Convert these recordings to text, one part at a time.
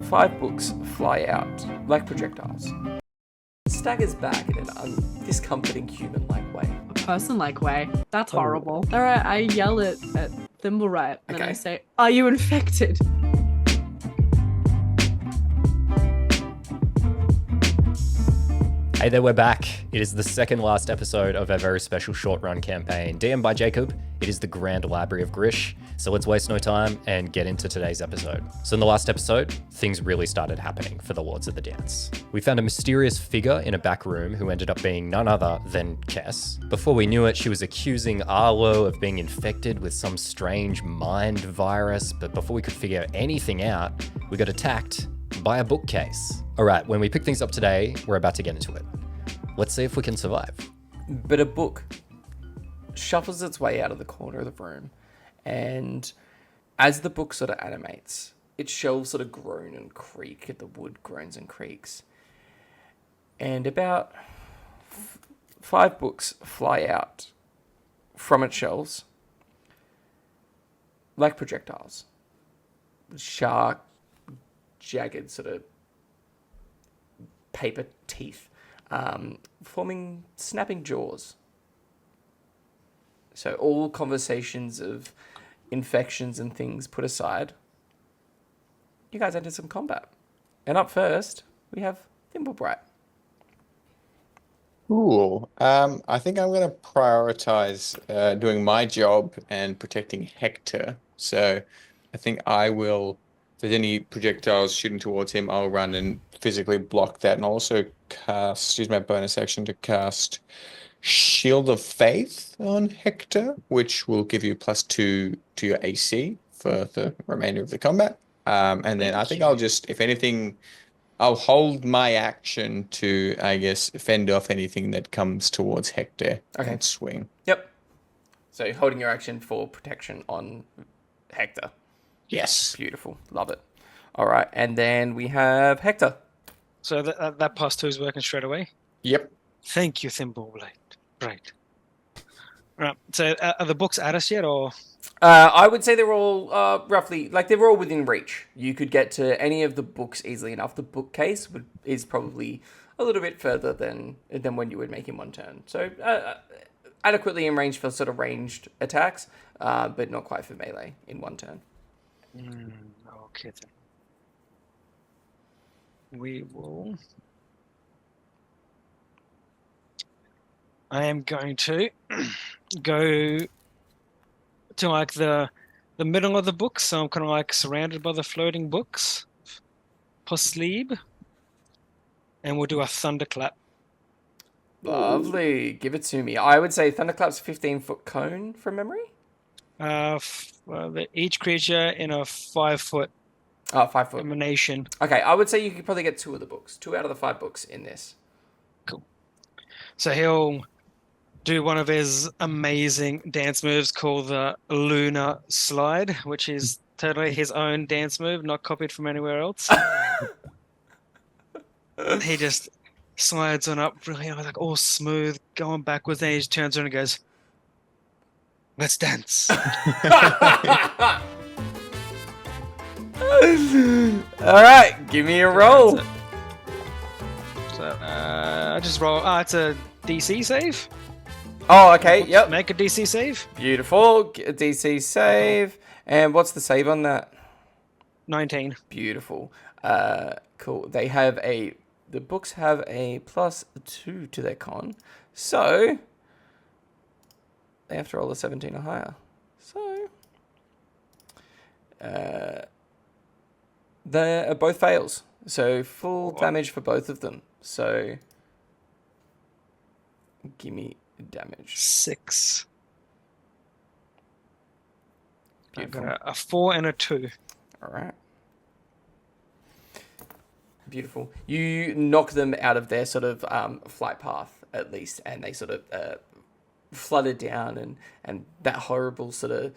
5 books fly out like projectiles. Staggers back in an discomforting human-like way. A person-like way. That's horrible. Alright, I yell at Thimbleright and I say, "Are you infected?" Hey there, we're back. It is the second last episode of our very special short run campaign. DM'd by Jacob, it is the Grand Library of Grish. So let's waste no time and get into today's episode. So in the last episode, things really started happening for the Lords of the Dance. We found a mysterious figure in a back room who ended up being none other than Kess. Before we knew it, she was accusing Arlo of being infected with some strange mind virus, but before we could figure anything out, we got attacked by a bookcase. All right, when we pick things up today, we're about to get into it. Let's see if we can survive. But a book shuffles its way out of the corner of the room, and as the book sort of animates, its shelves sort of groan and creak, the wood groans and creaks. And about 5 books fly out from its shelves like projectiles. Sharp, jagged sort of paper teeth, forming snapping jaws. So all conversations of infections and things put aside, you guys enter some combat. And up first, we have Thimblebright. Cool. I think I'm going to prioritize doing my job and protecting Hector. So I think I will, if there's any projectiles shooting towards him, I'll run and physically block that. And I'll also use my bonus action to cast Shield of Faith on Hector, which will give you +2 to your AC for the remainder of the combat. And then I think I'll just, if anything, I'll hold my action to, I guess, fend off anything that comes towards Hector and swing. Yep. So holding your action for protection on Hector. Yes. Beautiful. Love it. All right. And then we have Hector. So that +2 is working straight away? Yep. Thank you, Thimbleblade. Right. Right. So are the books at us yet, or? I would say they're all roughly, like they're all within reach. You could get to any of the books easily enough. The bookcase is probably a little bit further than when you would make in one turn. So adequately in range for sort of ranged attacks, but not quite for melee in one turn. Okay then. We will. I am going to go to like the middle of the book, so I'm kind of like surrounded by the floating books. Sleep, and we'll do a thunderclap. Lovely. Give it to me. I would say Thunderclap's 15-foot cone from memory. Each creature in a 5-foot 5-foot emanation. Okay, I would say you could probably get 2 of the books. 2 out of the 5 books in this. Cool. So he'll do one of his amazing dance moves called the Lunar Slide, which is totally his own dance move, not copied from anywhere else. He just slides on up really like all smooth, going backwards, then he just turns around and goes, "Let's dance." All right, give me a roll. So I just roll. It's a DC save. Oh, okay. Yep. Make a DC save. Beautiful. A DC save. And what's the save on that? 19. Beautiful. Cool. The books have a +2 to their con. So they have to roll a 17 or higher. So they're both fails. So full damage for both of them. So give me damage. 6. Beautiful. I've got a 4 and a 2. All right. Beautiful. You knock them out of their sort of flight path, at least, and they sort of flutter down, and that horrible sort of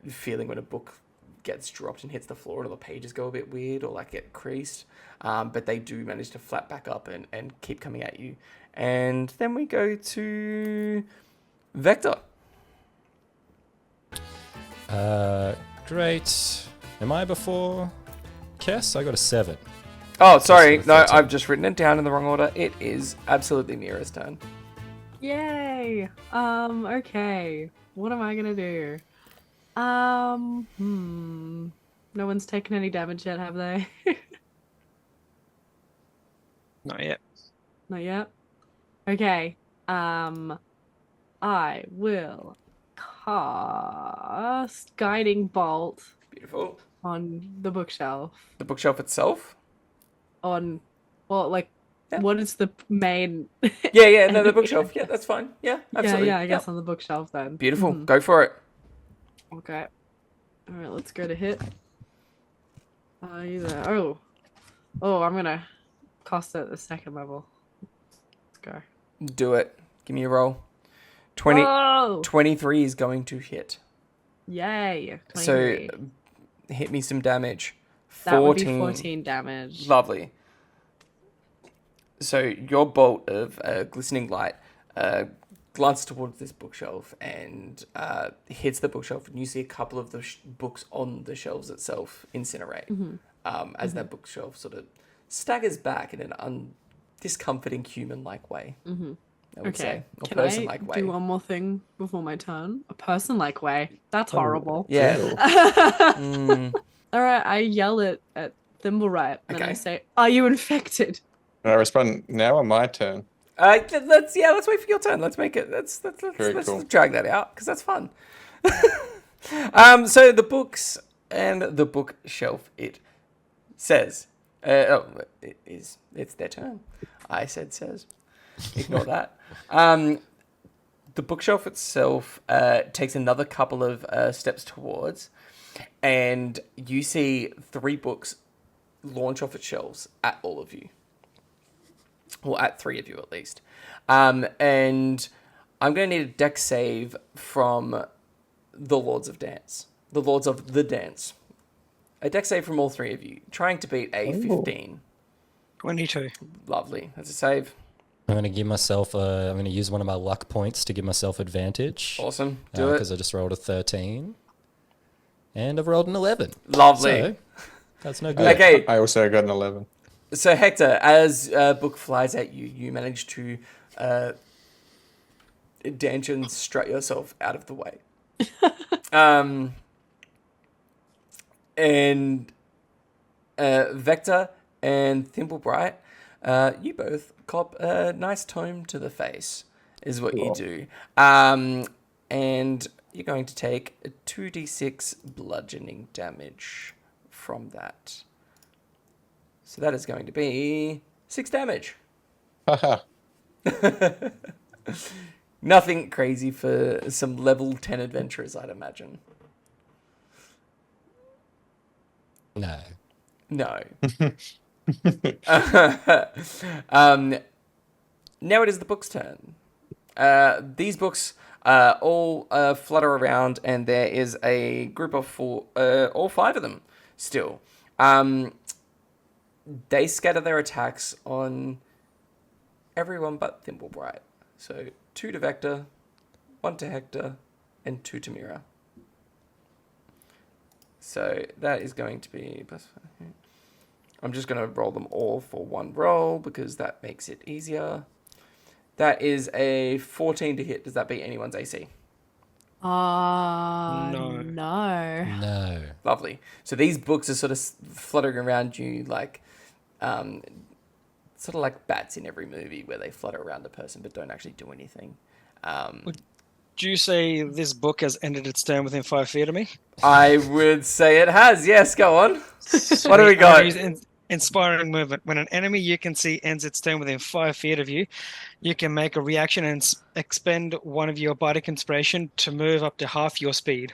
feeling when a book gets dropped and hits the floor and all the pages go a bit weird or like get creased. But they do manage to flap back up and keep coming at you. And then we go to Vector. Great. Am I before Kess, I got a 7. Oh, sorry. Just No, 13. I've just written it down in the wrong order. It is absolutely Mira's turn. Yay. Okay. What am I gonna do? No one's taken any damage yet, have they? Not yet. Not yet. Okay. I will cast Guiding Bolt Beautiful. on the bookshelf. The bookshelf itself? On, well, like, Yeah. what is the main? Yeah, no, the bookshelf. Yeah, that's fine. Yeah, absolutely. Yeah, I guess Yep. on the bookshelf then. Beautiful. Mhm. Go for it. Okay. All right, let's go to hit. Oh, I'm gonna cast it at the second level. Let's go. Do it. Give me a roll. 20, Oh! 23 is going to hit. Yay! So 23. hit me some damage. That would be 14 damage. Lovely. So your bolt of glistening light glances towards this bookshelf and hits the bookshelf, and you see a couple of the books on the shelves itself incinerate as that bookshelf sort of staggers back in an discomforting human-like way. I would say, or Can I person-like way. do one more thing before my turn? A person-like way. That's horrible. Yeah. All right, I yell at Thimblerat and Okay. I say, "Are you infected?" Can I respond now or my turn? Let's wait for your turn. Let's make it. Let's Very cool. drag that out because that's fun. So the books and the bookshelf. It says, it's their turn. I said says. Ignore that. The bookshelf itself takes another couple of steps towards, and you see 3 books launch off its shelves at all of you. Well, at 3 of you at least. And I'm going to need a dex save from the Lords of Dance. The Lords of the Dance. A dex save from all 3 of you, trying to beat a 15. 22. Lovely. That's a save. I'm going to give myself I'm going to use one of my luck points to give myself advantage. Awesome. Do it. Because I just rolled a 13. And I've rolled an 11. Lovely. So, that's no good. Okay. I also got an 11. So Hector, as a book flies at you, you manage to dance and strut yourself out of the way. And Vector and Thimblebright, you both cop a nice tome to the face, is what you do. And you're going to take a 2d6 bludgeoning damage from that. So that is going to be 6 damage. Haha. Nothing crazy for some level 10 adventurers, I'd imagine. No. No. Now it is the book's turn. These books all flutter around, and there is a group of 4, all 5 of them still. They scatter their attacks on everyone but Thimblebright. So 2 to Vector, 1 to Hector, and 2 to Mira. So that is going to be... I'm just going to roll them all for 1 roll because that makes it easier. That is a 14 to hit. Does that beat anyone's AC? No. No. Lovely. So these books are sort of fluttering around you like... sort of like bats in every movie where they flutter around the person but don't actually do anything. Do you say this book has ended its turn within 5 feet of me? I would say it has. Yes, go on. What do we got? Inspiring movement. When an enemy you can see ends its turn within 5 feet of you, you can make a reaction and expend one of your bardic inspiration to move up to half your speed.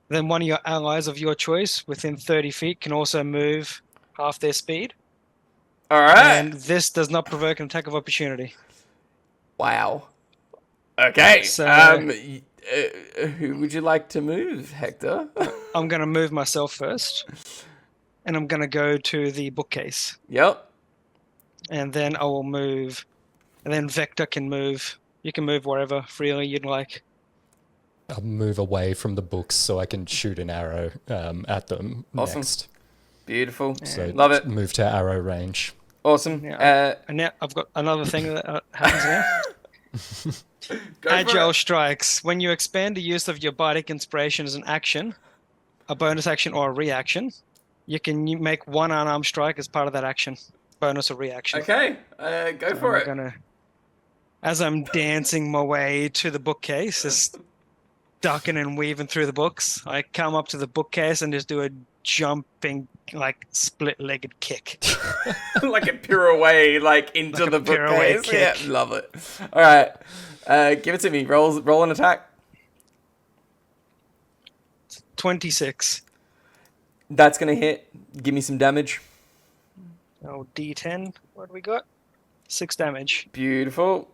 Then one of your allies of your choice within 30 feet can also move half their speed. All right. And this does not provoke an attack of opportunity. Wow. Okay. So- Who would you like to move, Hector? I'm going to move myself first. And I'm going to go to the bookcase. Yep. And then I will move. And then Vector can move. You can move wherever freely you'd like. I'll move away from the books so I can shoot an arrow at them Awesome. next. Beautiful. So Love it. move to arrow range. Awesome. Yeah, and now I've got another thing that happens now. Go for Agile it. strikes. When you expand the use of your bardic inspiration as an action, a bonus action or a reaction, you can make one unarmed strike as part of that action, bonus or reaction. Okay, go for it. As I'm dancing my way to the bookcase, just ducking and weaving through the books, I come up to the bookcase and just do a jumping, like split-legged kick. Like a pirouette, like into Like a the pirouette bookcase. Yeah, kick. love it. All right, give it to me. Roll an attack. 26. That's gonna hit. Give me some damage. Oh, D10. What do we got? 6 damage. Beautiful.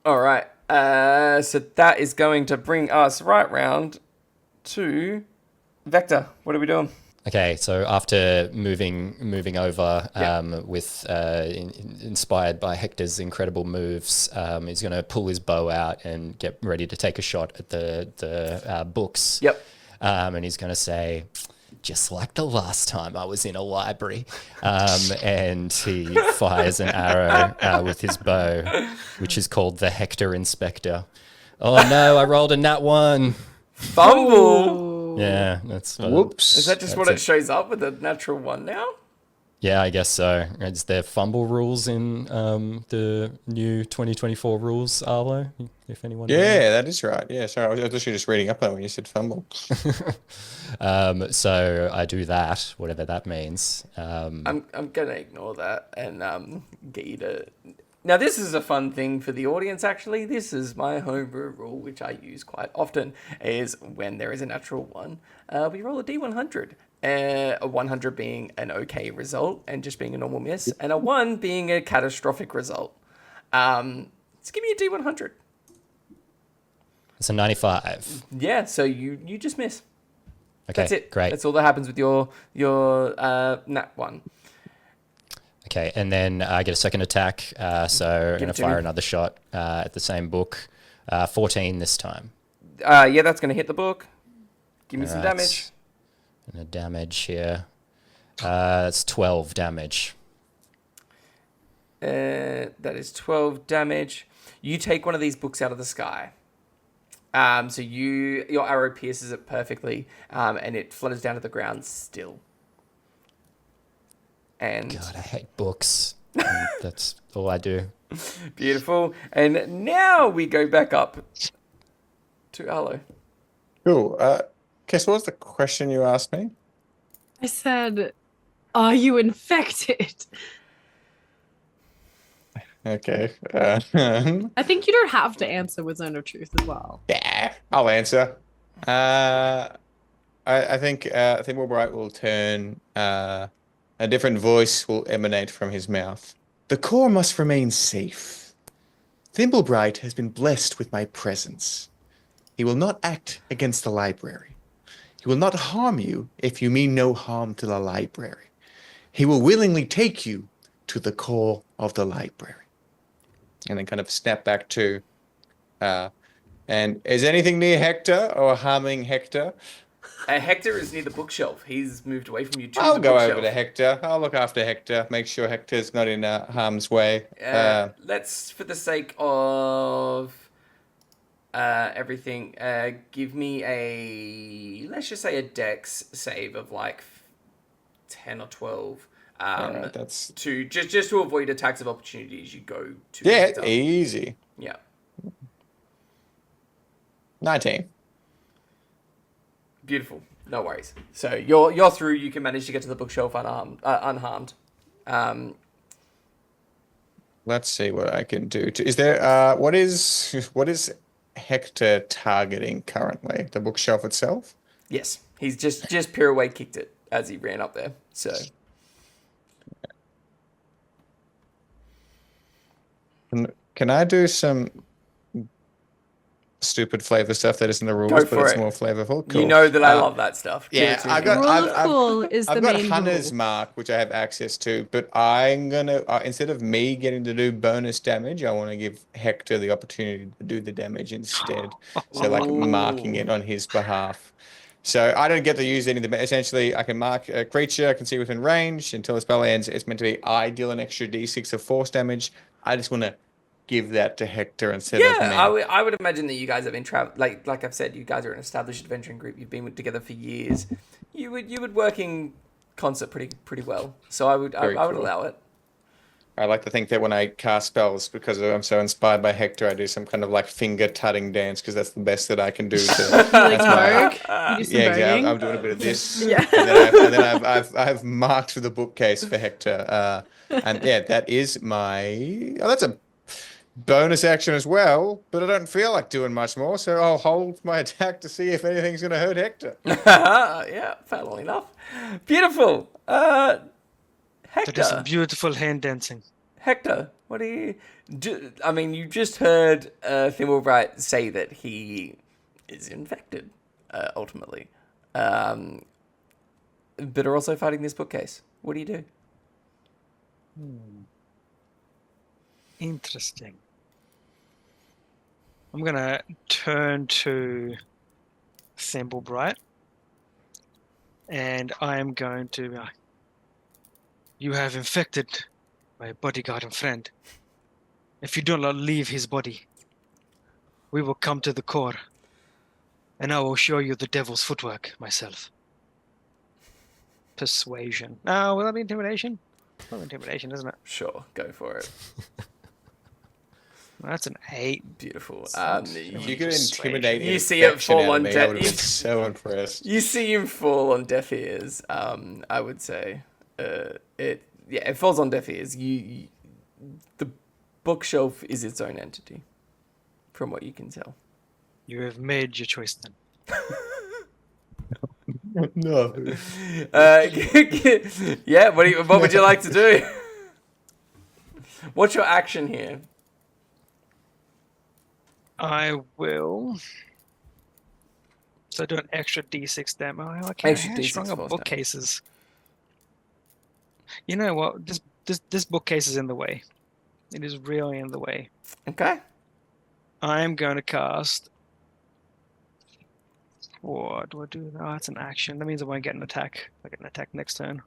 All right. So that is going to bring us right round to Vector. What are we doing? Okay, so after moving over Yeah. with inspired by Hector's incredible moves, he's going to pull his bow out and get ready to take a shot at the books. Yep. And he's going to say, just like the last time I was in a library. And he fires an arrow with his bow, which is called the Hector Inspector. Oh no, I rolled a nat 1. Fumble. Yeah, that's Whoops. Is that just what it shows up with a natural 1 now? Yeah, I guess so. Is there fumble rules in the new 2024 rules, Arlo? If anyone knows? Yeah, that is right. Yeah, sorry, I was literally just reading up on it when you said fumble. So I do that, whatever that means. I'm gonna ignore that and get you to. Now this is a fun thing for the audience. Actually, this is my homebrew rule, which I use quite often. Is when there is a natural 1, we roll a d100. A 100 being an okay result and just being a normal miss, and a 1 being a catastrophic result. Let's give me a d100. It's a 95. Yeah, so you just miss. Okay, That's it. great. That's all that happens with your nat 1. Okay, and then I get a second attack. So I'm going it to to fire me. another shot at the same book. 14 this time. Yeah, that's gonna hit the book. Give me some Alright. damage. And a damage here. That's 12 damage. That is 12 damage. You take one of these books out of the sky. So your arrow pierces it perfectly, and it flutters down to the ground still. And God, I hate books. And that's all I do. beautiful. And now we go back up to Arlo. Cool. Okay, so what was the question you asked me? I said, are you infected? Okay. I think you don't have to answer with Zone of Truth as well. Yeah, I'll answer. I think Thimblebright will turn. A different voice will emanate from his mouth. The core must remain safe. Thimblebright has been blessed with my presence. He will not act against the library. He will not harm you if you mean no harm to the library. He will willingly take you to the core of the library. And then kind of snap back to, and is anything near Hector or harming Hector? Hector is near the bookshelf. He's moved away from you to I'll the go bookshelf. over to Hector. I'll look after Hector. Make sure Hector's not in harm's way. Let's, for the sake of everything, give me let's just say a dex save of like 10 or 12. Alright, that's To just to avoid attacks of opportunity as you go to yeah, Hector. easy. Yeah. 19. Beautiful. No worries. So you're through. You can manage to get to the bookshelf unharmed. Let's see what I can do. Is there what is Hector targeting currently? The bookshelf itself? Yes, he's just pirouette kicked it as he ran up there. So Can I do some stupid flavor stuff that isn't the rules, Go but for it's it. more flavorful? Cool. you know that I love that stuff. Give Yeah, it to I me. got. Rule I've, of I've, cool is the I've got main Hunter's rule. Mark, which I have access to, but I'm gonna instead of me getting to do bonus damage, I want to give Hector the opportunity to do the damage instead. So like marking it on his behalf. So I don't get to use any of the. Essentially, I can mark a creature, I can see within range until the spell ends. It's meant to be I deal an extra d6 of force damage. I just want to give that to Hector instead of me. I would imagine that you guys have been like I've said, you guys are an established adventuring group. You've been together for years. You would work in concert pretty well. So I would allow it. I like to think that when I cast spells, because I'm so inspired by Hector, I do some kind of like finger tutting dance because that's the best that I can do. To, Like Vogue. You do some yeah, exactly. voguing. I'm doing a bit of this. Yeah. And then I've marked the bookcase for Hector. And yeah, that is my. Oh, that's a bonus action as well, but I don't feel like doing much more, so I'll hold my attack to see if anything's going to hurt Hector. Yeah, funnily enough. Beautiful. Hector. That is some beautiful hand dancing. Hector, what do you do? I mean, you just heard Thimblebright say that he is infected, ultimately. But are also fighting this bookcase. What do you do? Interesting. I'm going to turn to Thimblebright. And I am going to... you have infected my bodyguard and friend. If you do not leave his body, we will come to the core, and I will show you the devil's footwork myself. Persuasion. No, will that be intimidation? Not intimidation, isn't it? Sure, go for it. That's an 8. Beautiful. If you could intimidate You see it fall on I deaf. would have been so impressed. You see him fall on deaf ears. I would say, it falls on deaf ears. The bookshelf is its own entity, from what you can tell. You have made your choice then. No. Yeah. What would you like to do? What's your action here? I will. So do an extra d6 damage. Oh, okay, Extra how D6 strong are force bookcases? You know what? This bookcase is in the way. It is really in the way. Okay. I am going to cast. What do I do? Oh, that's an action. That means I won't get an attack. I get an attack next turn.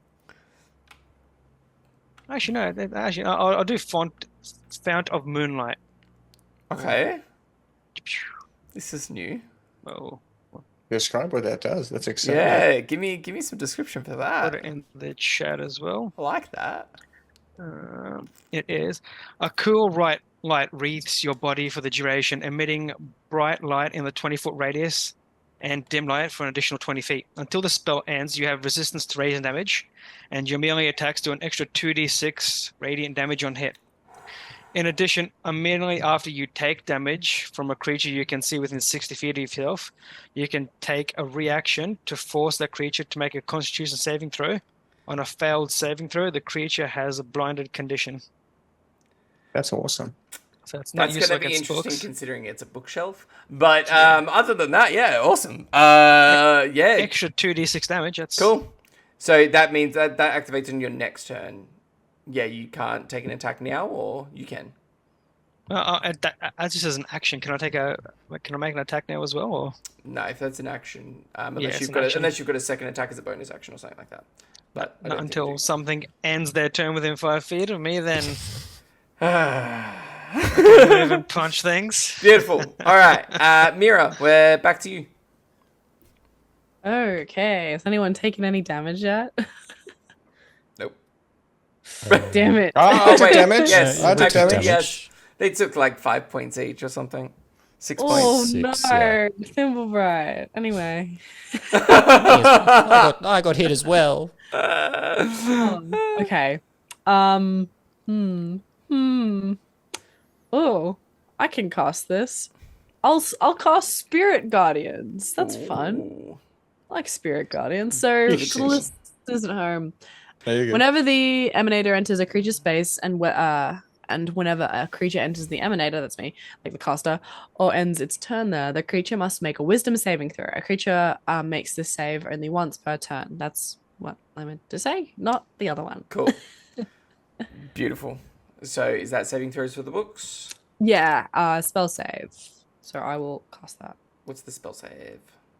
Actually, no. Actually, I'll do Fount of Moonlight. Okay. This is new. Oh, Describe what that does. That's exciting. Yeah, give me some description for put that. it in the chat as well. I like that. It is a cool bright light wreaths your body for the duration, emitting bright light in the 20-foot radius and dim light for an additional 20 feet. Until the spell ends, you have resistance to radiant damage, and your melee attacks do an extra 2d6 radiant damage on hit. In addition, immediately after you take damage from a creature you can see within 60 feet of yourself, you can take a reaction to force that creature to make a Constitution saving throw. On a failed saving throw, the creature has a blinded condition. That's awesome. So it's not That's going to useful be against interesting books. considering it's a bookshelf. But other than that, yeah, awesome. Yeah, Extra 2d6 damage. That's cool. So that means that activates on your next turn. Yeah, you can't take an attack now, or you can. As just as an action, can I make an attack now as well? Or? No, if that's an action, it's unless you've got a second attack as a bonus action or something like that. But I Not don't think until you do. something ends their turn within 5 feet of me, then move and punch things. Beautiful. All right, Mira, we're back to you. Okay. Has anyone taken any damage yet? Nope. Damn it. Oh, wait, damage? yes, I took actually, damage. yes. They took like 5 points each or something. 6 Oh points. no, Six, yeah. Thimblebright. Anyway. I got hit as well. Okay. Oh, I can cast this. I'll cast Spirit Guardians. That's fun. Ooh. I like Spirit Guardians. So Yes. for the listeners at home, There you go. whenever the Emanator enters a creature space and whenever a creature enters the Emanator, that's me, like the caster, or ends its turn there, the creature must make a Wisdom saving throw. A creature makes this save only once per turn. That's what I meant to say, not the other one. Cool. Beautiful. So is that saving throws for the books? Yeah, spell save. So I will cast that. What's the spell save?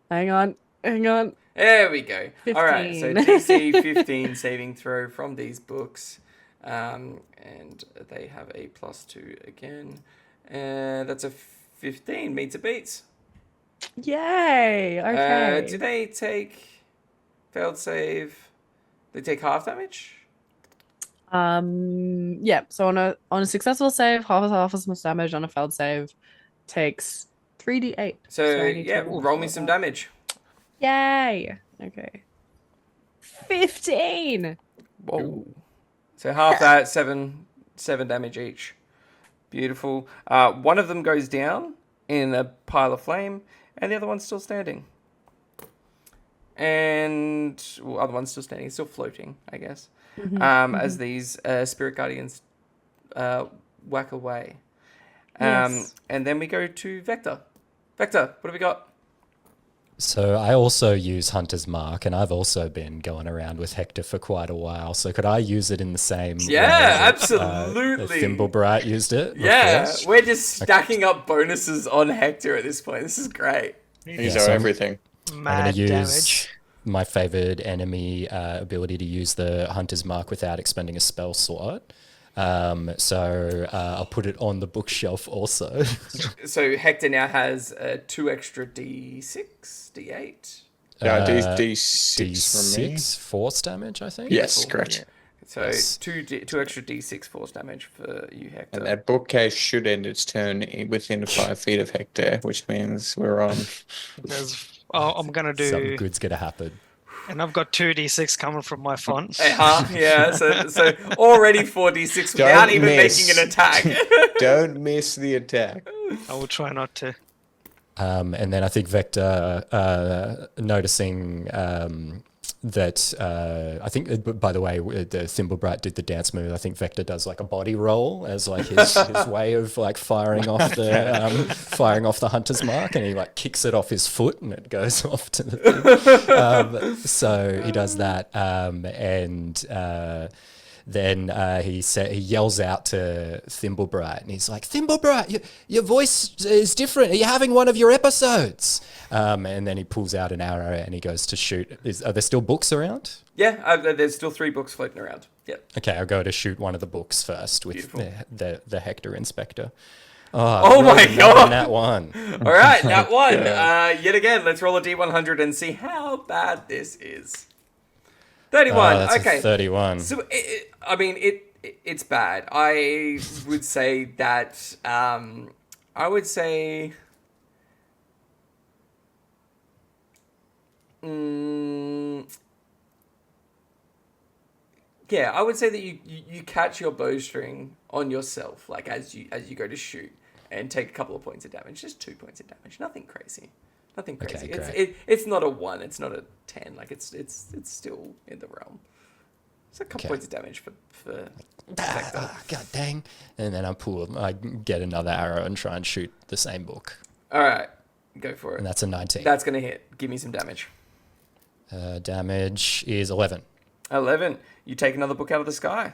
Hang on. Hang on. There we go. All right, so 15. DC 15 saving throw from these books. And they have a +2 again. And that's a 15. Meets or beats. Yay. Okay. Do they take failed save? They take half damage? Yeah. So on a successful save, half as much damage. On a failed save, takes 3d8. So I need to yeah, roll me roll some that. damage. Yay. Okay. 15. Whoa. So half that, seven damage each. Beautiful. One of them goes down in a pile of flame, and the other one's still standing. And other one's still standing, still floating, I guess. As these spirit guardians whack away. Yes. And then we go to Vector. Vector, what have we got? So I also use Hunter's Mark, and I've also been going around with Hector for quite a while. So could I use it in the same way that, absolutely. Thimblebright used it? Yeah, Of course? we're just stacking up bonuses on Hector at this point. This is great. These Yeah, are so everything. I'm Mad going to use damage. my favored enemy ability to use the Hunter's Mark without expending a spell slot. So I'll put it on the bookshelf also. So Hector now has 2 extra D6, D8. Yeah, Uh, D6 for me. D6 force damage, I think. Yes, Beautiful. correct. So Yes. 2 extra D6 force damage for you, Hector. And that bookcase should end its turn within 5 feet of Hector, which means we're on. I'm gonna Something do, good's gonna happen. and I've got 2d6 coming from my font. Yeah, so already 4d6 without Don't even miss. making an attack. Don't miss the attack. I will try not to. And then I think Vector, noticing that, I think, by the way, the Thimblebright did the dance move. I think Vector does like a body roll as like his way of like firing off the Hunter's Mark, and he like kicks it off his foot and it goes off to the thing. So he does that, then he yells out to Thimblebright, and he's like, "Thimblebright, your voice is different. Are you having one of your episodes?" And then he pulls out an arrow and he goes to shoot. Are there still books around? Yeah, there's still 3 books floating around. Yep. Okay, I'll go to shoot one of the books first with Beautiful. the Hector Inspector. Oh my God. That one. All right, that one. Yet again, let's roll a d100 and see how bad this is. 31. That's a Okay. 31. So, it's bad. I would say that, I would say, yeah, I would say that you catch your bowstring on yourself, like as you go to shoot, and take a couple of points of damage, just 2 points of damage, nothing crazy. Nothing crazy. Okay, It's not a 1, it's not a 10. Like it's still in the realm. It's a couple Okay. points of damage for Vector. God dang. And then I get another arrow and try and shoot the same book. All right, go for it. And that's a 19. That's gonna hit. Give me some damage. Damage is 11. 11. You take another book out of the sky.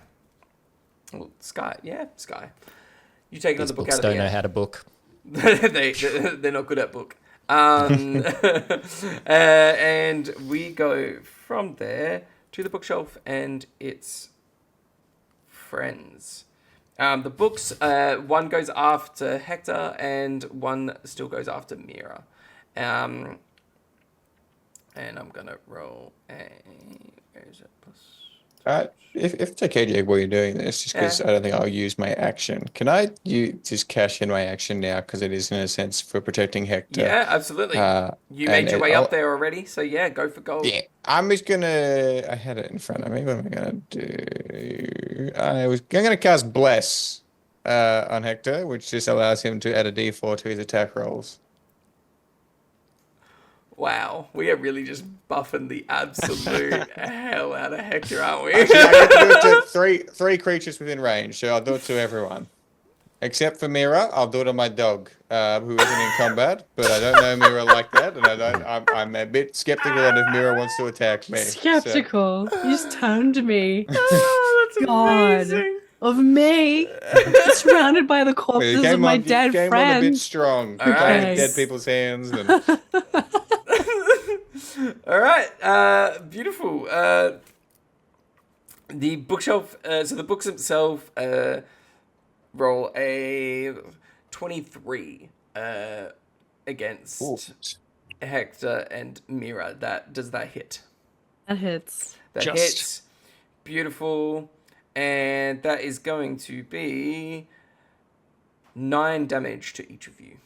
Well, sky. You take These another book books out of don't the know air. how to book. They're not good at book. And we go from there to the bookshelf and its friends. The books, one goes after Hector and one still goes after Mira. And I'm gonna roll a. Where is it? If it's okay, Jake, while you're doing this, just because Yeah. I don't think I'll use my action, can I just cash in my action now? Because it is, in a sense, for protecting Hector. Yeah, absolutely. You made your way up there already, so yeah, go for gold. Yeah, I'm just gonna. I had it in front of me. What am I gonna do? I'm gonna cast Bless on Hector, which just allows him to add a D4 to his attack rolls. Wow, we are really just buffing the absolute hell out of Hector, aren't we? Actually, I get to do it to three creatures within range, so I'll do it to everyone. Except for Mira, I'll do it on my dog, who isn't in combat, but I don't know Mira like that, and I'm a bit skeptical on if Mira wants to attack me. Skeptical. You just turned me. Oh, that's God. amazing. Of me. Surrounded by the So, corpses of my dead came on a bit friends. strong. All right. Dead people's hands. And All right. Beautiful. The bookshelf. So the books themselves roll a 23 against Ooh. Hector and Mira. Does that hit? That hits. That Just. hits. Beautiful. And that is going to be 9 damage to each of you.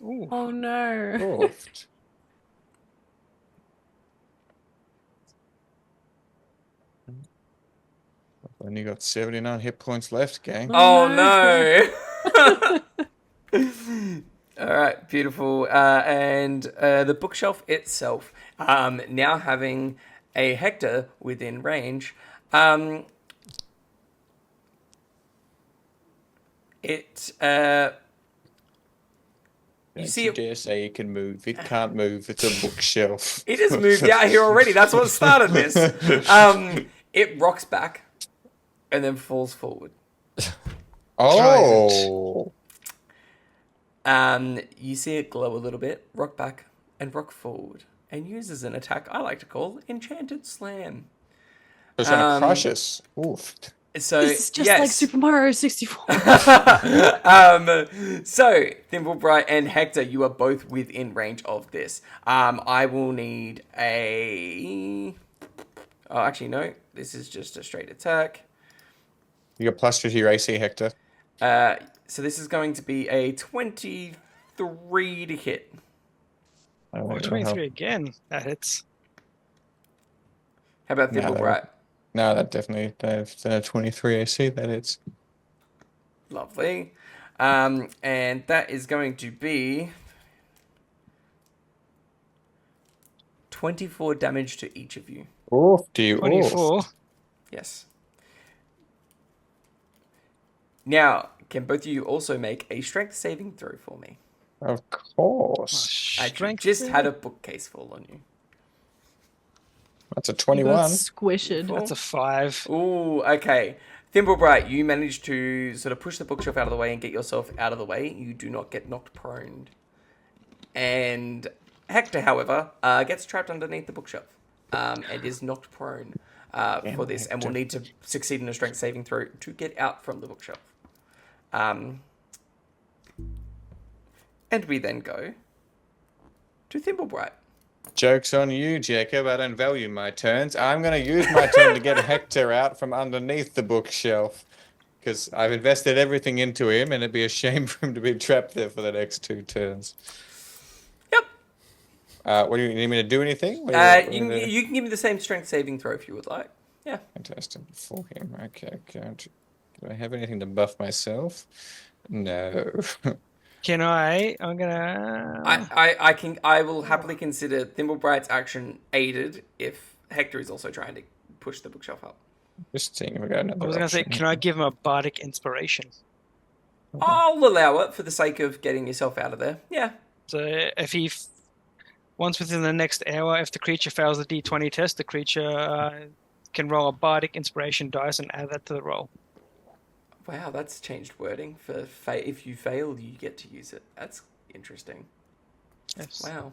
Ooh. Oh no. Oof. I've only got 79 hit points left, gang. Oh no. no! All right, beautiful. And the bookshelf itself, now having a Hector within range, it you see You it. dare say it can move. It can't move. It's a bookshelf. It has moved out here already. That's what started this. It rocks back and then falls forward. Oh. You see it glow a little bit, rock back and rock forward, and uses an attack I like to call Enchanted Slam. It's trying to crush us. Oof. So This is just yes. like Super Mario 64. So Thimblebright and Hector, you are both within range of this. I will need a. Oh, actually no. This is just a straight attack. You got +2 to your AC, Hector. So this is going to be a 23 to hit. I don't Oh, know 23 again. That hits. How about No, Thimblebright? No, that definitely. That's 23 AC. That it's. Lovely. And that is going to be 24 damage to each of you. Oof. Do you? 24. Yes. Now, can both of you also make a strength saving throw for me? Of Oh, course. I strength. just had a bookcase fall on you. That's a You got 21. squished. That's a 5. Ooh, okay. Thimblebright, you managed to sort of push the bookshelf out of the way and get yourself out of the way. You do not get knocked prone. And Hector, however, gets trapped underneath the bookshelf and is knocked prone for this, and will need to succeed in a strength saving throw to get out from the bookshelf. And we then go to Thimblebright. Joke's on you, Jacob. I don't value my turns. I'm going to use my turn to get Hector out from underneath the bookshelf. Because I've invested everything into him, and it'd be a shame for him to be trapped there for the next 2 turns. Yep. What do you need me to do anything? You can give me the same strength saving throw if you would like. Yeah. Fantastic. For him. Okay. Do I have anything to buff myself? No. Can I? I'm gonna. I will happily consider Thimblebright's action aided if Hector is also trying to push the bookshelf up. Just seeing if we got another I was gonna say, option. can I give him a bardic inspiration? I'll allow it for the sake of getting yourself out of there. Yeah. So if he, once within the next hour, if the creature fails the D20 test, the creature can roll a bardic inspiration dice and add that to the roll. Wow, that's changed wording. For if you fail, you get to use it. That's interesting. Yes. Wow.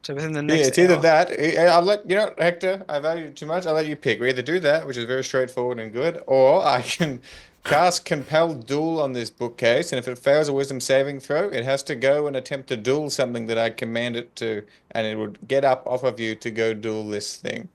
So within the next Yeah, it's either hour. that. I'll let you know, Hector. I value you too much. I'll let you pick. We either do that, which is very straightforward and good, or I can cast Compel Duel on this bookcase, and if it fails a Wisdom saving throw, it has to go and attempt to duel something that I command it to, and it would get up off of you to go duel this thing.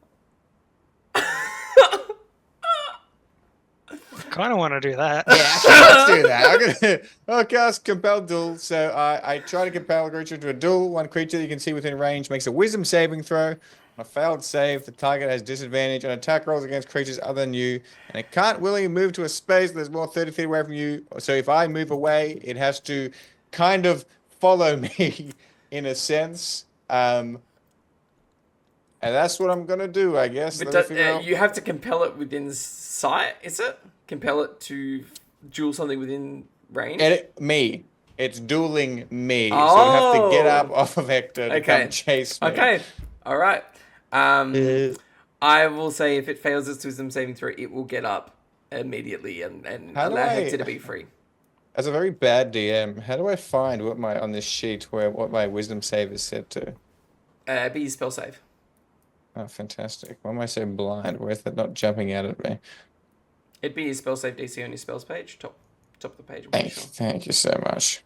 Kind of want to do that. Let's do that. I'll cast Compel Duel. So I try to compel a creature to a duel. One creature that you can see within range makes a Wisdom saving throw. On a failed save, the target has disadvantage on attack rolls against creatures other than you, and it can't willingly move to a space that's more 30 feet away from you. So if I move away, it has to kind of follow me in a sense. And that's what I'm gonna do, I guess. But you have to compel it within sight, is it? Compel it to duel something within range? Me. It's dueling me. So I have to get up off of Hector to come chase me. Okay. All right. I will say if it fails its wisdom saving throw, it will get up immediately and allow Hector to be free. As a very bad DM, how do I find what my on this sheet what my wisdom save is set to? Be spell save. Oh, fantastic. Why am I so blind? Why is that not jumping out at me? It'd be your spell save DC on your spells page, top of the page. I'm pretty Thank sure. you so much.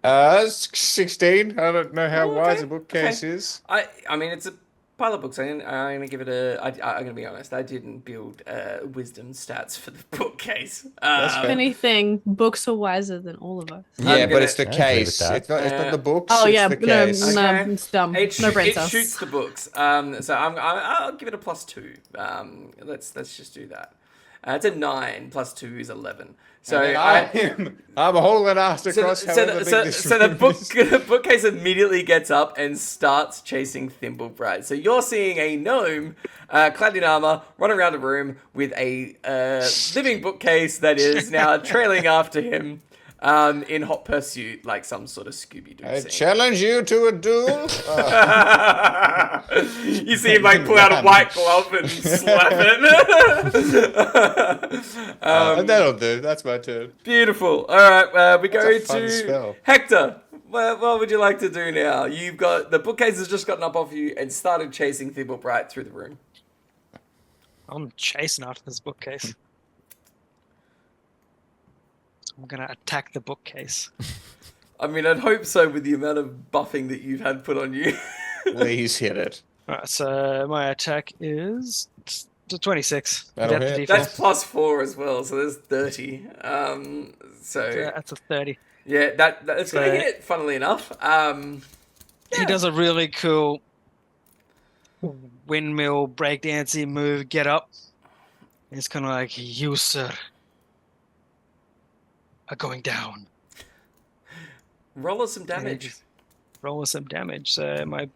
16. I don't know how Oh, wise okay, a bookcase okay. is. I mean, it's a pile of books. I'm gonna give it I'm gonna be honest. I didn't build wisdom stats for the bookcase. That's If fair. anything, books are wiser than all of us. Yeah, gonna- but it's the I agree with case. that. It's not the books. Oh it's yeah, the no, case. no, Okay. it's dumb. It No brain it cells. shoots the books. So I'll give it a +2. Let's just do that. It's a 9 + 2 is 11. So I'm hauling ass across however big this so the room book is. the bookcase immediately gets up and starts chasing Thimblebright. So you're seeing a gnome clad in armor run around a room with a living bookcase that is now trailing after him in hot pursuit, like some sort of Scooby-Doo I scene. challenge you to a duel. You see him like pull out a white glove and slap it. That'll do. That's my turn. Beautiful. All right, we go That's a fun to spell. Hector. What would you like to do now? You've got the bookcase has just gotten up off you and started chasing Thimblebright through the room. I'm chasing after this bookcase. I'm gonna attack the bookcase. I mean, I'd hope so with the amount of buffing that you've had put on you. Please hit it. Alright, so my attack is 26. That'll That's the hit. default. That's +4 as well, so there's 30. So That's a 30. yeah, that's So- gonna hit. Funnily enough, He does a really cool windmill breakdancing move, get up. It's kind of like, you, sir, are going down. roll us some damage. Roll some damage. So my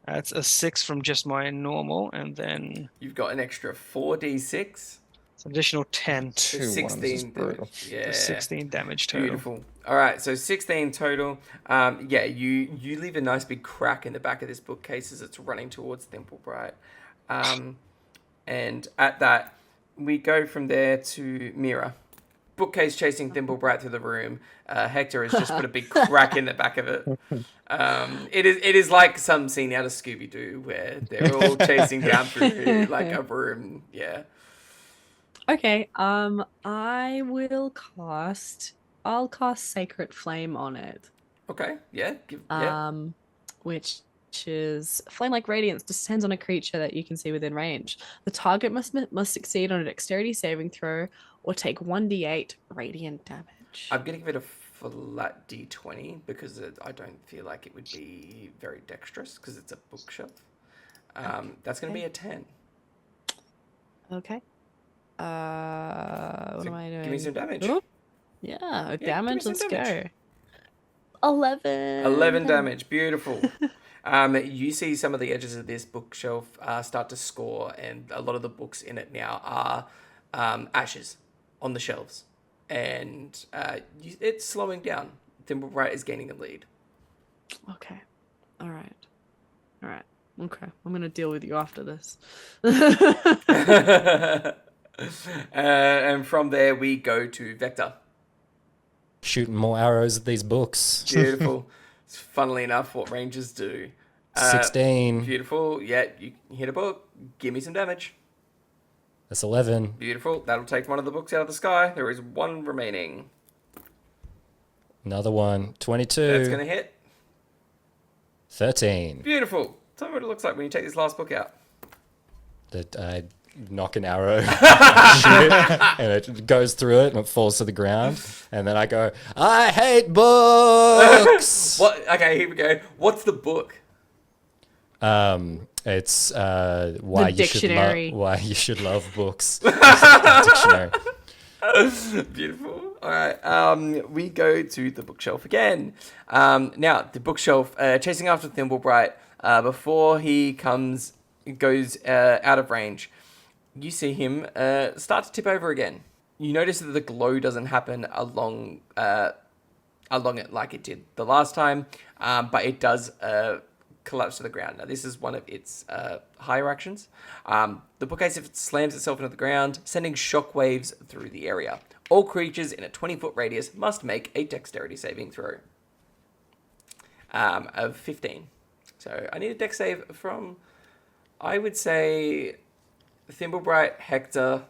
that's a 6 from just my normal, and then You've got an extra 4d6. it's an additional 10. So 2 ones is 16 brutal. damage. Yeah. 16 damage total. Beautiful. All right, so 16 total. Yeah, you leave a nice big crack in the back of this bookcase as it's running towards Thimblebright. And at that, we go from there to Mira. Bookcase chasing Thimblebright through the room. Hector has just put a big crack in the back of it. It is like some scene out of Scooby-Doo where they're all chasing down through like a room. Yeah. Okay, I'll cast Sacred Flame on it. Okay. Yeah. Which is flame-like radiance descends on a creature that you can see within range. The target must succeed on a dexterity saving throw or take 1d8 radiant damage. I'm going to give it a flat d20 because I don't feel like it would be very dexterous because it's a bookshelf. That's going to be a 10. Okay. What So am I doing? give me some damage. Ooh. Yeah, damage. some Let's damage. go. 11. 11 damage. Beautiful. You see some of the edges of this bookshelf start to score, and a lot of the books in it now are ashes on the shelves. And it's slowing down. Thimblebright is gaining the lead. Okay. All right. Okay. I'm gonna deal with you after this. And from there, we go to Vector. Shooting more arrows at these books. Beautiful. Funnily enough, what rangers do. 16. Beautiful. Yeah, you hit a book. Give me some damage. That's 11. Beautiful. That'll take one of the books out of the sky. There is one remaining. Another one. 22. That's going to hit. 13. Beautiful. Tell me what it looks like when you take this last book out. That I knock an arrow, shoot it, and it goes through it and it falls to the ground. And then I go, I hate books. What? Okay, here we go. What's the book? It's why dictionary. you should love books. Dictionary. Beautiful. All right. We go to the bookshelf again. Now the bookshelf chasing after Thimblebright before he goes out of range. You see him start to tip over again. You notice that the glow doesn't happen along it like it did the last time, but it does collapse to the ground. Now, this is one of its higher actions. The bookcase slams itself into the ground, sending shockwaves through the area. All creatures in a 20-foot radius must make a dexterity saving throw. of 15. So I need a dex save from, I would say, Thimblebright, Hector,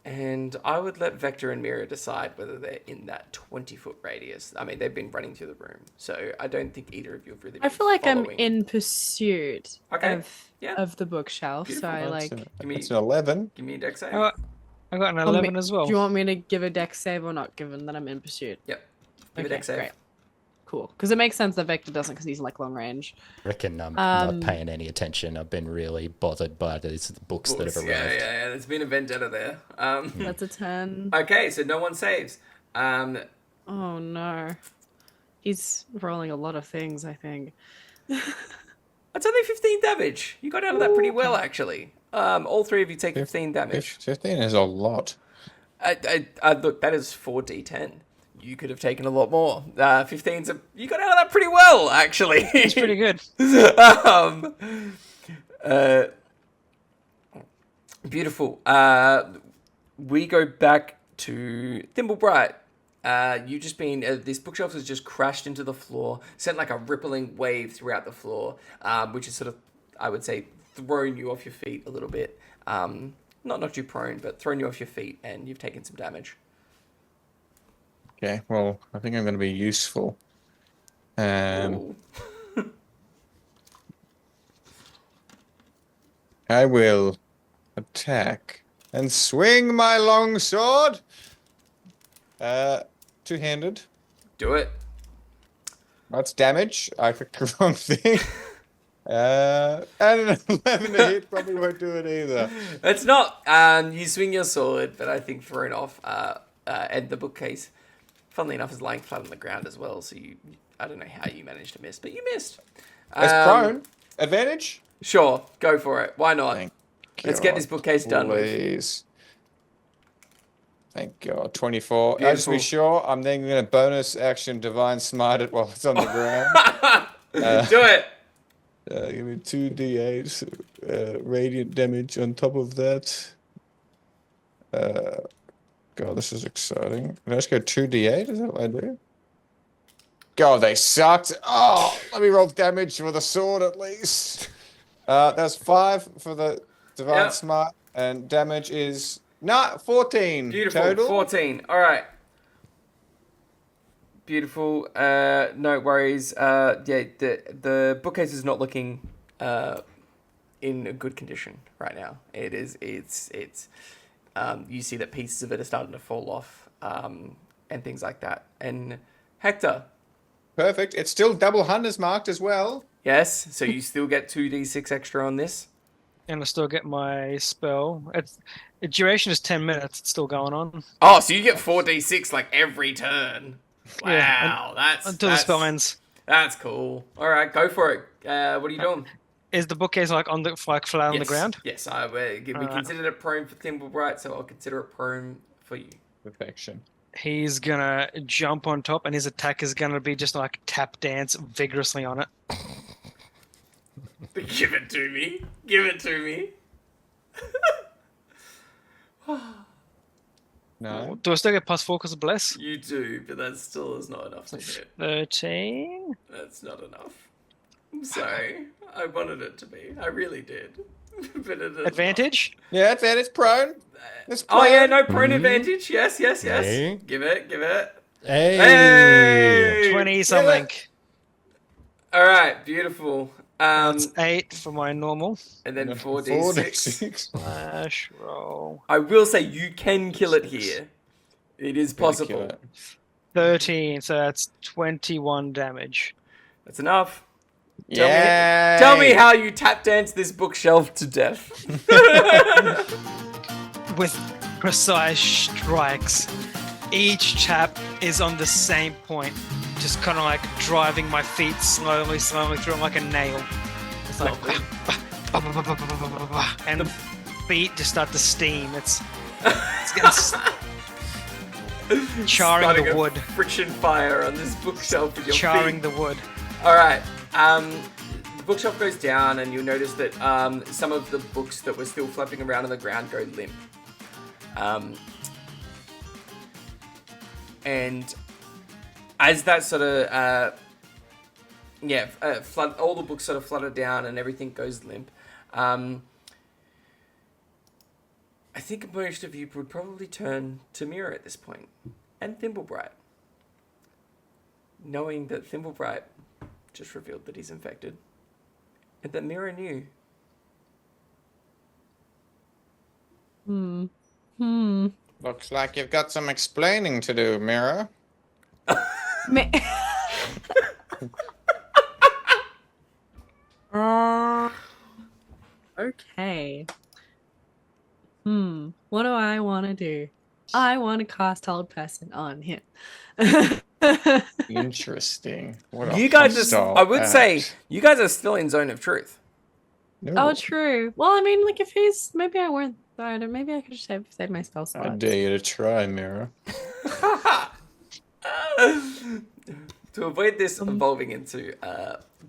and I would let Vector and Mira decide whether they're in that 20-foot radius. I mean, they've been running through the room, so I don't think either of you have really been I feel like following. I'm in pursuit Okay, yeah. of the bookshelf. Beautiful. So I That's, like. that's an 11. Give me a dex save. I got an Want me- 11 as well. Do you want me to give a dex save or not, given that I'm in pursuit? Yep. Give a Okay, dex save. great. Cool. Because it makes sense that Vector doesn't, because he's like long range. I reckon I'm not paying any attention. I've been really bothered by these books that have arrived. Yeah. There's been a vendetta there. That's a 10. Okay, so no one saves. Oh no. He's rolling a lot of things, I think. That's only 15 damage. You got out of that pretty well, actually. All three of you take 15 damage. 15 is a lot. Look, that is 4d10. You could have taken a lot more. 15's you got out of that pretty well, actually. It's pretty good. Beautiful. We go back to Thimblebright. You just been this bookshelf has just crashed into the floor, sent like a rippling wave throughout the floor, which is sort of, I would say, thrown you off your feet a little bit. Not knocked you prone, but thrown you off your feet, and you've taken some damage. Okay, well, I think I'm going to be useful. Ooh. I will attack and swing my long sword. Two-handed. Do it. That's damage. I clicked the wrong thing. And an 11 to hit probably won't do it either. It's not. You swing your sword, but I think thrown off. And the bookcase, funnily enough, is lying flat on the ground as well. So I don't know how you managed to miss, but you missed. It's prone. Advantage? Sure, go for it. Why not? Thank Let's get this bookcase done with. Please. Thank God. 24. Beautiful. Just to be sure, I'm then going to bonus action Divine Smite it while it's on the ground. Do it. Give me 2d8 radiant damage on top of that. God, this is exciting. Can I just go 2d8? Is that what I do? God, they sucked. Oh, let me roll damage for the sword at least. That's 5 for the Divine Smite, and damage is 14 Beautiful. total. 14. All right. Beautiful. No worries. The bookcase is not looking in a good condition right now. It is. It's. You see that pieces of it are starting to fall off, and things like that. And Hector. Perfect. It's still double hunters marked as well. Yes. So you still get 2d6 extra on this. And I still get my spell. The duration is 10 minutes. It's still going on. Oh, so you get 4d6 like every turn. Wow, Yeah, that's until the spell ends. That's cool. All right, go for it. What are you doing? Is the bookcase like flat on the ground? Yes, we considered it prone for Thimblebright, so I'll consider it prone for you. Perfection. He's gonna jump on top, and his attack is gonna be just like tap dance vigorously on it. Give it to me. Give it to me. No. Do I still get +4 because of bless? You do, but that still is not enough to hit. 13. That's not enough. I'm sorry. I wanted it to be. I really did. But it is Advantage? Yeah, it's prone. It's not. prone. Oh yeah, no prone advantage. Yes. Hey. Give it. Hey! 20 something. All right, beautiful. That's 8 for my normal. And then 4d6. 4d6. Slash roll. I will say you can kill it here. It is possible. 13, so that's 21 damage. That's enough. Yeah. Tell me how you tap dance this bookshelf to death. With precise strikes. Each tap is on the same point. Just kind of like driving my feet slowly through it like a nail. It's like, and the feet just start to steam. It's charring Starting the a wood. Friction fire on this bookshelf with your Charring feet. the wood. All right. The bookshelf goes down, and you'll notice that some of the books that were still flapping around on the ground go limp. And as that sort of yeah, flood. All the books sort of flutter down, and everything goes limp. I think most of you would probably turn to Mira at this point, and Thimblebright, knowing that Thimblebright just revealed that he's infected, and that Mira knew. Looks like you've got some explaining to do, Mira. Ma- okay. What do I want to do? I want to cast Hold Person on him. Interesting. What a You guys hostile I would say, act. you guys are still in Zone of Truth. Oh, No, true. Well, I mean, like, if he's... Maybe I weren't... Maybe I could just save my spell I slots. dare you to try, Mira. To avoid this evolving into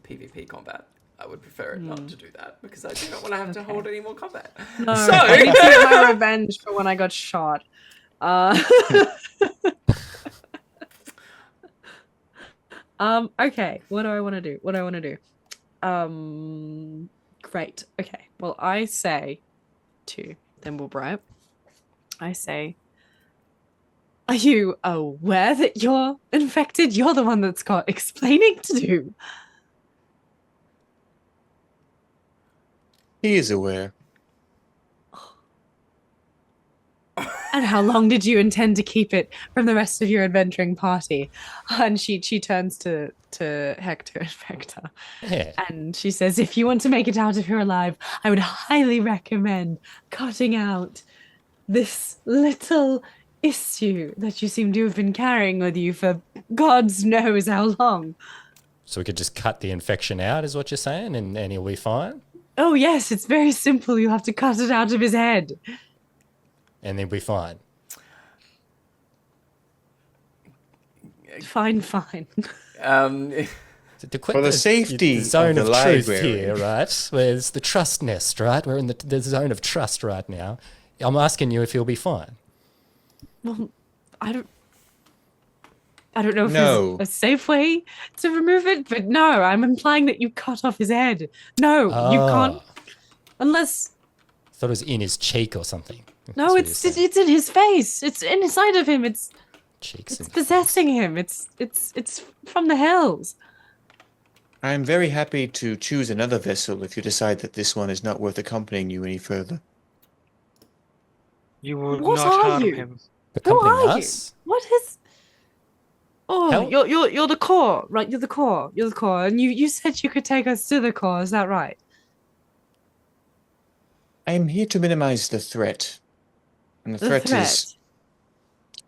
PvP combat, I would prefer it not to do that, because I do not want to have to hold any more combat. No, So- I need to get my revenge for when I got shot. Okay, what do I want to do? Great. Okay. Well, I say to Thimblebright, I say, are you aware that you're infected? You're the one that's got explaining to do. He is aware. And how long did you intend to keep it from the rest of your adventuring party? And she turns to Hector and Vector, Yeah. and she says, if you want to make it out of here alive, I would highly recommend cutting out this little issue that you seem to have been carrying with you for God's knows how long. So we could just cut the infection out, is what you're saying, and he'll be fine? Oh yes, it's very simple. You have to cut it out of his head. And he'll be fine. Fine. For the safety the zone of of, the truth library. here, right? Where's the trust nest, right? We're in the zone of trust right now. I'm asking you if he'll be fine. Well, I don't know if No. there's a safe way to remove it, but no, I'm implying that you cut off his head. No, you can't, unless. Thought it was in his cheek or something. That's No, what it's you're saying. it's in his face. It's inside of him. It's Cheeks and possessing him. It's from the hills. I am very happy to choose another vessel if you decide that this one is not worth accompanying you any further. You would What not are harm you? him. Who accompanying are us. you? What is? Oh, How- you're the core, right? You're the core. You're the core, and you said you could take us to the core. Is that right? I am here to minimize the threat. And the threat is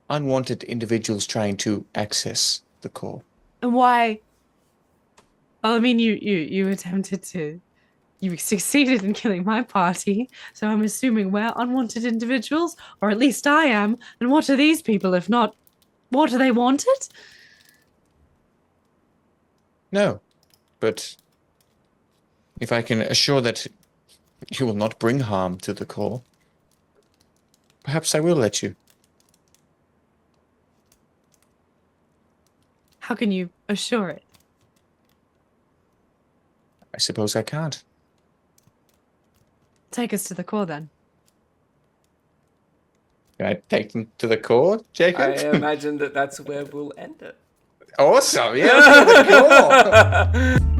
unwanted individuals trying to access the core. And why? Well, I mean, you attempted to, you succeeded in killing my party, so I'm assuming we're unwanted individuals, or at least I am. And what are these people, if not, what are they wanted? No, but if I can assure that you will not bring harm to the core, perhaps I will let you. How can you assure it? I suppose I can't. Take us to the core then. Can I take them to the core, Jacob? I imagine that that's where we'll end it. Awesome, yeah, let's go to the core.